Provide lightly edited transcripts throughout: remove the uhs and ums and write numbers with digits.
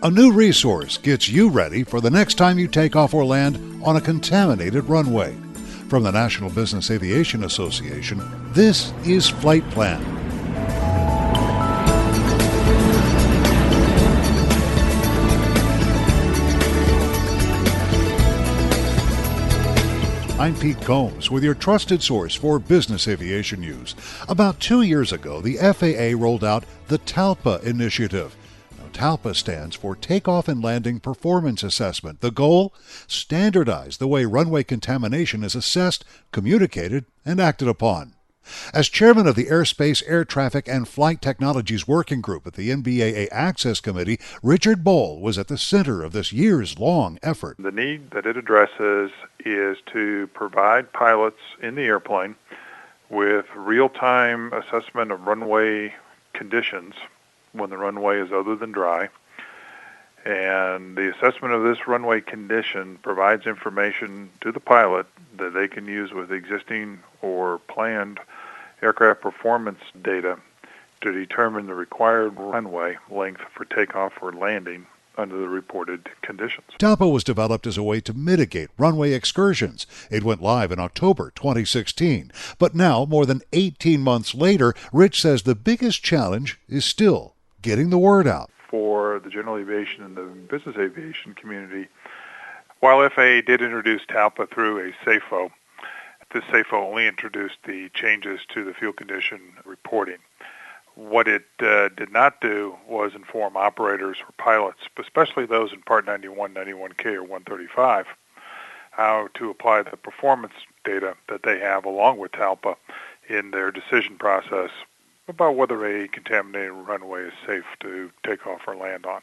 A new resource gets you ready for the next time you take off or land on a contaminated runway. From the National Business Aviation Association, this is Flight Plan. I'm Pete Combs with your trusted source for business aviation news. About 2 years ago, the FAA rolled out the TALPA initiative. Now, TALPA stands for Takeoff and Landing Performance Assessment. The goal? Standardize the way runway contamination is assessed, communicated, and acted upon. As chairman of the Airspace, Air Traffic, and Flight Technologies Working Group at the NBAA Access Committee, Richard Boll was at the center of this years-long effort. The need that it addresses is to provide pilots in the airplane with real-time assessment of runway conditions when the runway is other than dry. And the assessment of this runway condition provides information to the pilot that they can use with existing or planned aircraft performance data to determine the required runway length for takeoff or landing under the reported conditions. TALPA was developed as a way to mitigate runway excursions. It went live in October 2016. But now, more than 18 months later, Rich says the biggest challenge is still getting the word out. For the general aviation and the business aviation community, while FAA did introduce TALPA through a SAFO, this SAFO only introduced the changes to the fuel condition reporting. What it did not do was inform operators or pilots, especially those in Part 91, 91K, or 135, how to apply the performance data that they have along with TALPA in their decision process about whether a contaminated runway is safe to take off or land on.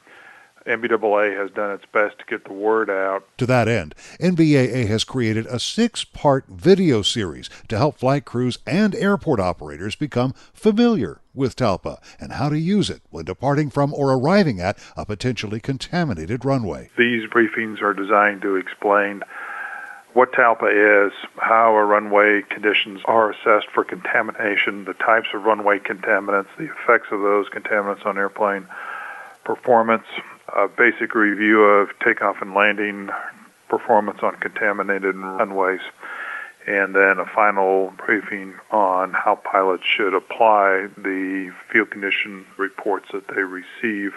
NBAA has done its best to get the word out. To that end, NBAA has created a 6-part video series to help flight crews and airport operators become familiar with TALPA and how to use it when departing from or arriving at a potentially contaminated runway. These briefings are designed to explain what TALPA is, how a runway conditions are assessed for contamination, the types of runway contaminants, the effects of those contaminants on airplane performance, a basic review of takeoff and landing performance on contaminated runways, and then a final briefing on how pilots should apply the field condition reports that they receive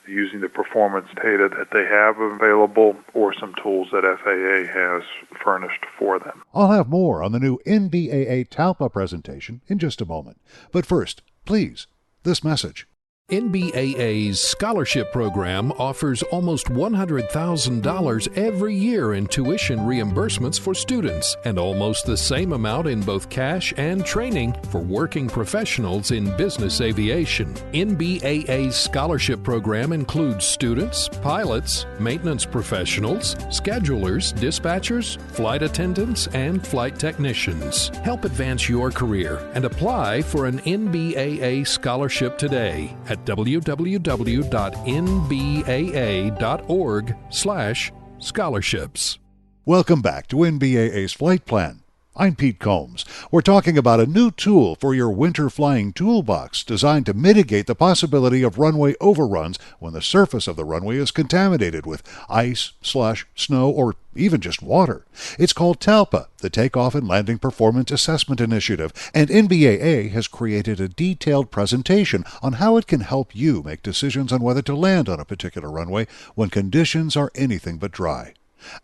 using the performance data that they have available or some tools that FAA has furnished for them. I'll have more on the new NBAA TALPA presentation in just a moment. But first, please, this message. NBAA's scholarship program offers almost $100,000 every year in tuition reimbursements for students and almost the same amount in both cash and training for working professionals in business aviation. NBAA's scholarship program includes students, pilots, maintenance professionals, schedulers, dispatchers, flight attendants, and flight technicians. Help advance your career and apply for an NBAA scholarship today at www.nbaa.org/scholarships. Welcome back to NBAA's Flight Plan. I'm Pete Combs. We're talking about a new tool for your winter flying toolbox designed to mitigate the possibility of runway overruns when the surface of the runway is contaminated with ice, slush, snow, or even just water. It's called TALPA, the Takeoff and Landing Performance Assessment Initiative, and NBAA has created a detailed presentation on how it can help you make decisions on whether to land on a particular runway when conditions are anything but dry.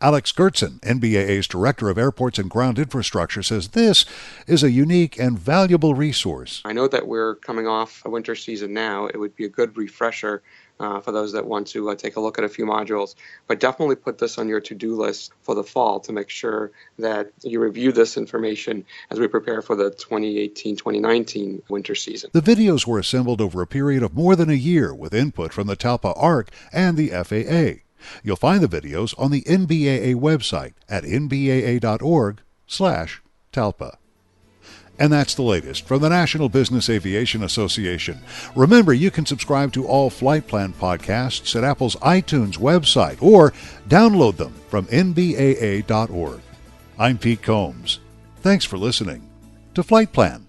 Alex Gertson, NBAA's Director of Airports and Ground Infrastructure, says this is a unique and valuable resource. I know that we're coming off a winter season now. It would be a good refresher for those that want to take a look at a few modules. But definitely put this on your to-do list for the fall to make sure that you review this information as we prepare for the 2018-2019 winter season. The videos were assembled over a period of more than a year with input from the TALPA ARC and the FAA. You'll find the videos on the NBAA website at nbaa.org/TALPA. And that's the latest from the National Business Aviation Association. Remember, you can subscribe to all Flight Plan podcasts at Apple's iTunes website or download them from nbaa.org. I'm Pete Combs. Thanks for listening to Flight Plan.